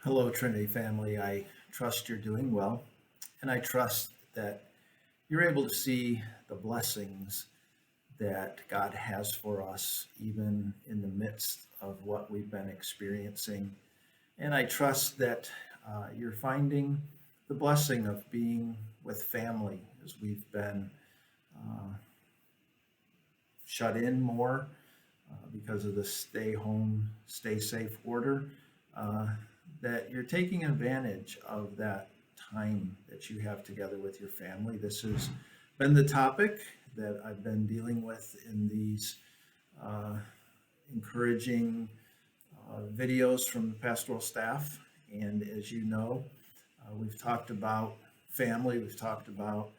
Hello, Trinity family. I trust you're doing well, and I trust that you're able to see the blessings that God has for us, even in the midst of what we've been experiencing. And I trust that you're finding the blessing of being with family as we've been uh, shut in more because of the stay home, stay safe order. Uh, that you're taking advantage of that time that you have together with your family. This has been the topic that I've been dealing with in these uh, encouraging videos from the pastoral staff. And as you know, we've talked about family, we've talked about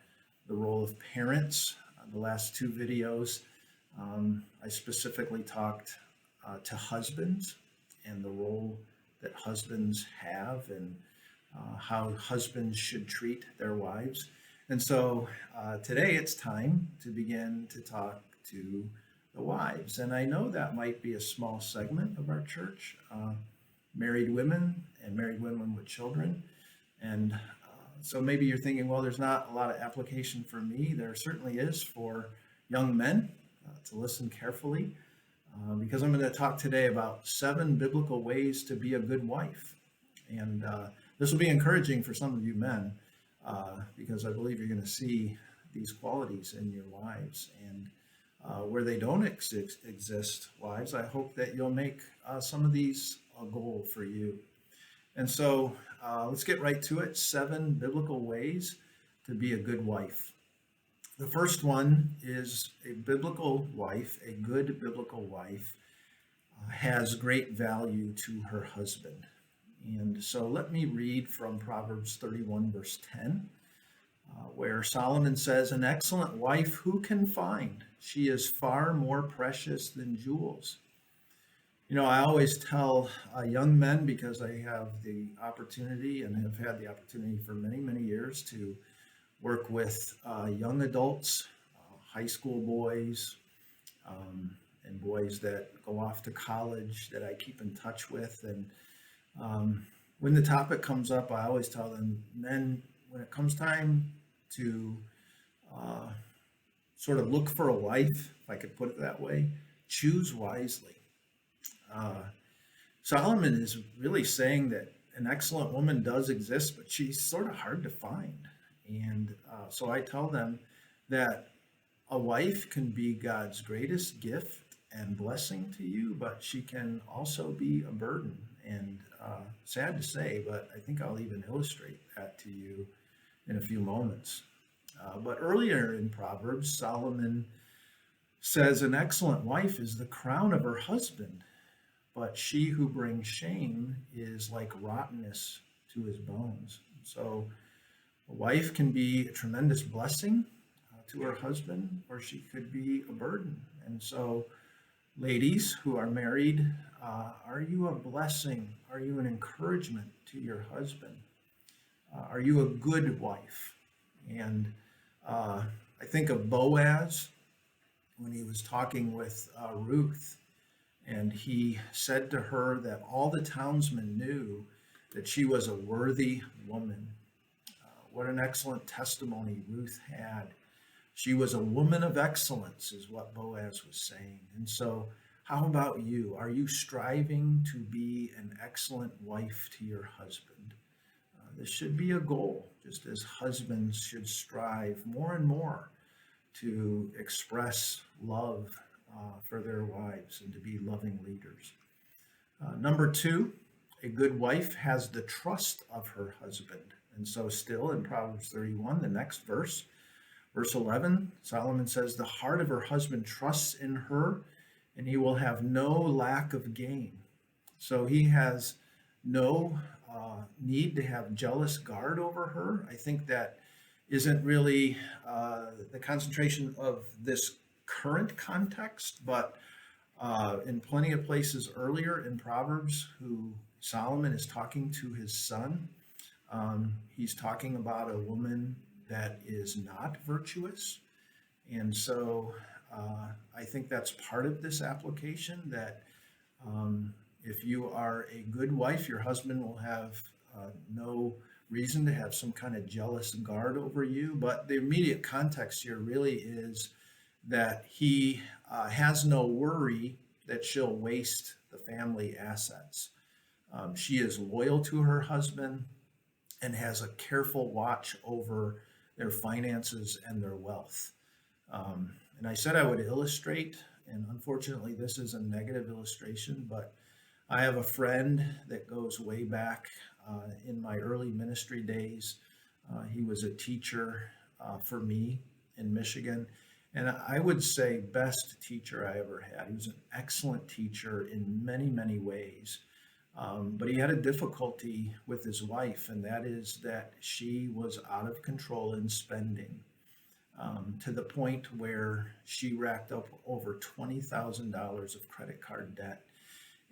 the role of parents. The last two videos, I specifically talked to husbands and the role that husbands have and how husbands should treat their wives. And so today it's time to begin to talk to the wives. And I know that might be a small segment of our church, married women and married women with children. And so maybe you're thinking, well, there's not a lot of application for me. There certainly is for young men to listen carefully. Because I'm going to talk today about 7 biblical ways to be a good wife. And this will be encouraging for some of you men because I believe you're going to see these qualities in your wives. And where they don't exist, wives, I hope that you'll make some of these a goal for you. And so let's get right to it. 7 biblical ways to be a good wife. The first one is a biblical wife, a good biblical wife, has great value to her husband. And so let me read from Proverbs 31, verse 10, where Solomon says, "An excellent wife who can find? She is far more precious than jewels." You know, I always tell young men, because I have the opportunity and have had the opportunity for many, many years to work with young adults, high school boys, and boys that go off to college that I keep in touch with. And when the topic comes up, I always tell them, men, when it comes time to sort of look for a wife, if I could put it that way, choose wisely. Solomon is really saying that an excellent woman does exist, but she's sort of hard to find. And so I tell them that a wife can be God's greatest gift and blessing to you, but she can also be a burden. And sad to say, but I think I'll even illustrate that to you in a few moments. But earlier in Proverbs, Solomon says, "An excellent wife is the crown of her husband, but she who brings shame is like rottenness to his bones." So a wife can be a tremendous blessing to her husband, or she could be a burden. And so, ladies who are married, are you a blessing? Are you an encouragement to your husband? Are you a good wife? And I think of Boaz when he was talking with Ruth, and he said to her that all the townsmen knew that she was a worthy woman. What an excellent testimony Ruth had. She was a woman of excellence, is what Boaz was saying. And so, how about you? Are you striving to be an excellent wife to your husband? This should be a goal, just as husbands should strive more and more to express love for their wives and to be loving leaders. Number 2, a good wife has the trust of her husband. And so still in Proverbs 31, the next verse, verse 11, Solomon says, "The heart of her husband trusts in her, and he will have no lack of gain." So he has no need to have jealous guard over her. I think that isn't really the concentration of this current context, but in plenty of places earlier in Proverbs, who Solomon is talking to his son, he's talking about a woman that is not virtuous. And so I think that's part of this application, that If you are a good wife, your husband will have no reason to have some kind of jealous guard over you. But the immediate context here really is that he has no worry that she'll waste the family assets. She is loyal to her husband and has a careful watch over their finances and their wealth. And I said I would illustrate, and unfortunately, this is a negative illustration, but I have a friend that goes way back in my early ministry days. He was a teacher for me in Michigan, and I would say best teacher I ever had. He was an excellent teacher in many, many ways. But he had a difficulty with his wife, and that is that she was out of control in spending to the point where she racked up over $20,000 of credit card debt.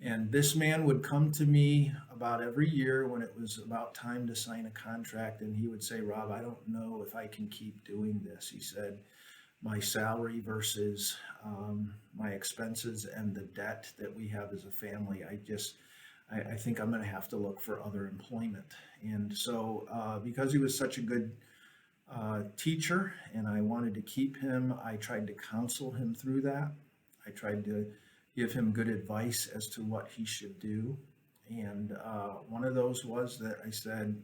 And this man would come to me about every year when it was about time to sign a contract, and he would say, Rob, I don't know if I can keep doing this. He said, my salary versus my expenses and the debt that we have as a family, I think I'm going to have to look for other employment. And so because he was such a good teacher and I wanted to keep him, I tried to counsel him through that. I tried to give him good advice as to what he should do. And one of those was that I said,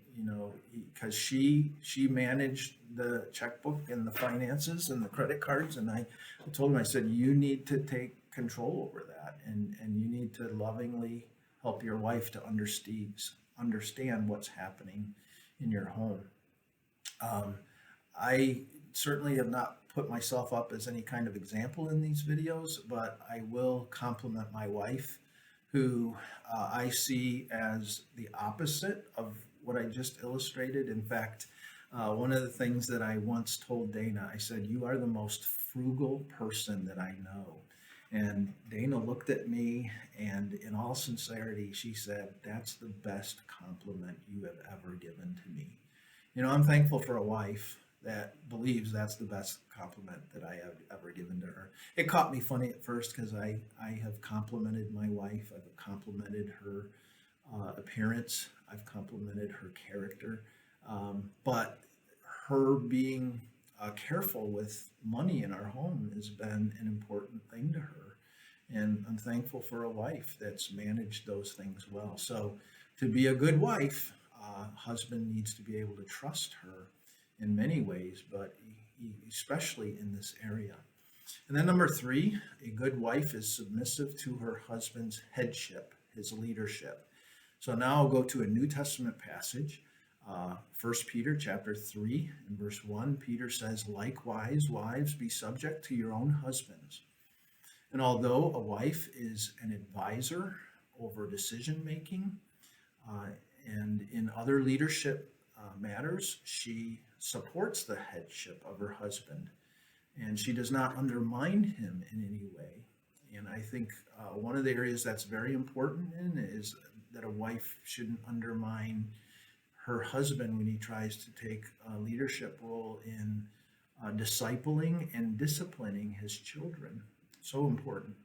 because she managed the checkbook and the finances and the credit cards, and I told him, I said, you need to take control over that, and you need to lovingly help your wife to understand what's happening in your home. I certainly have not put myself up as any kind of example in these videos, but I will compliment my wife, who I see as the opposite of what I just illustrated. In fact, one of the things that I once told Dana, I said, you are the most frugal person that I know. And Dana looked at me, and in all sincerity, she said, that's the best compliment you have ever given to me. I'm thankful for a wife that believes that's the best compliment that I have ever given to her. It caught me funny at first because I have complimented my wife. I've complimented her appearance. I've complimented her character. But her being careful with money in our home has been an important thing to her. And I'm thankful for a wife that's managed those things well. So to be a good wife, husband needs to be able to trust her in many ways, but especially in this area. And then number 3, a good wife is submissive to her husband's headship, his leadership. So now I'll go to a New Testament passage, 1 Peter chapter 3 and verse 1. Peter says, likewise, wives, be subject to your own husbands. And although a wife is an advisor over decision making and in other leadership matters, she supports the headship of her husband, and she does not undermine him in any way. And I think one of the areas that's very important is that a wife shouldn't undermine her husband when he tries to take a leadership role in discipling and disciplining his children. So important.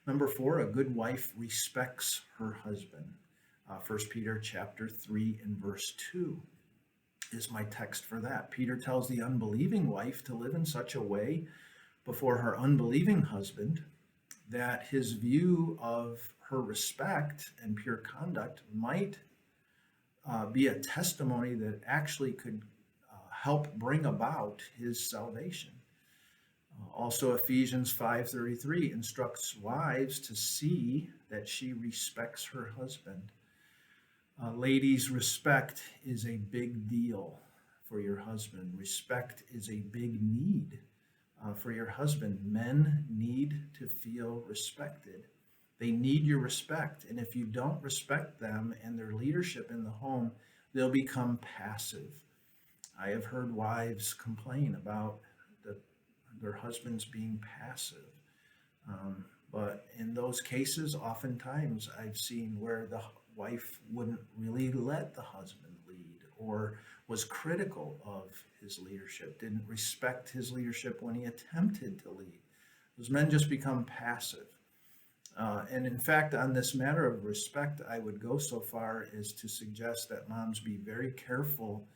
Number 4, a good wife respects her husband. 1 Peter chapter 3 and verse 2 is my text for that. Peter tells the unbelieving wife to live in such a way before her unbelieving husband that his view of her respect and pure conduct might be a testimony that actually could help bring about his salvation. Also, Ephesians 5:33 instructs wives to see that she respects her husband. Ladies, respect is a big deal for your husband. Respect is a big need for your husband. Men need to feel respected. They need your respect. And if you don't respect them and their leadership in the home, they'll become passive. I have heard wives complain about their husbands being passive. But in those cases, oftentimes I've seen where the wife wouldn't really let the husband lead or was critical of his leadership, didn't respect his leadership when he attempted to lead. Those men just become passive. And in fact, on this matter of respect, I would go so far as to suggest that moms be very careful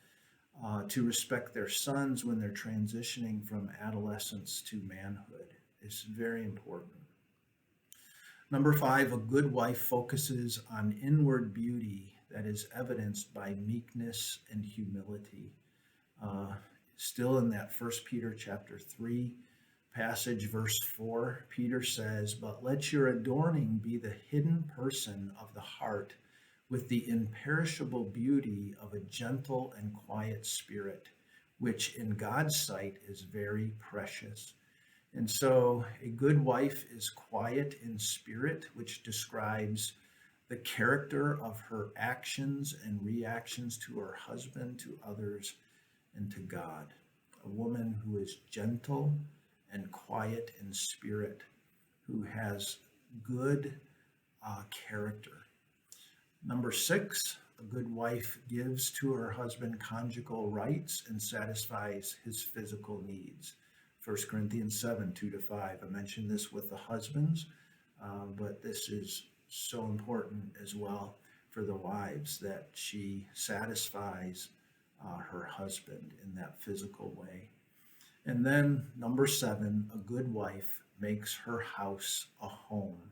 to respect their sons when they're transitioning from adolescence to manhood. It's very important. Number 5, a good wife focuses on inward beauty that is evidenced by meekness and humility. Uh, Still in that First Peter chapter 3 passage, verse 4, Peter says, "But let your adorning be the hidden person of the heart with the imperishable beauty of a gentle and quiet spirit, which in God's sight is very precious." And so a good wife is quiet in spirit, which describes the character of her actions and reactions to her husband, to others, and to God. A woman who is gentle and quiet in spirit, who has good character. Number 6, a good wife gives to her husband conjugal rights and satisfies his physical needs. 1 Corinthians 7, 2-5. I mentioned this with the husbands, but this is so important as well for the wives, that she satisfies her husband in that physical way. And then number 7, a good wife makes her house a home.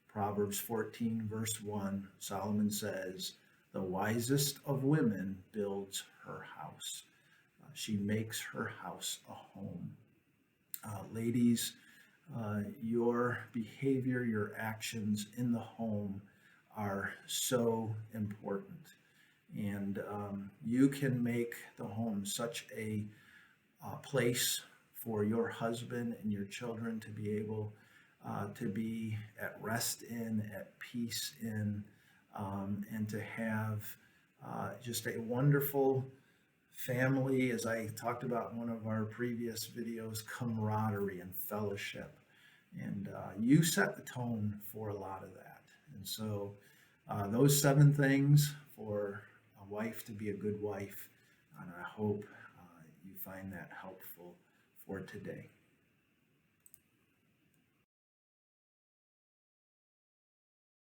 Proverbs 14, verse 1, Solomon says, "The wisest of women builds her house." She makes her house a home. Ladies, your behavior, your actions in the home are so important. And you can make the home such a place for your husband and your children to be able to be at rest in, at peace in, and to have just a wonderful family, as I talked about in one of our previous videos, camaraderie and fellowship. And you set the tone for a lot of that. And so those 7 things for a wife to be a good wife, and I hope you find that helpful for today.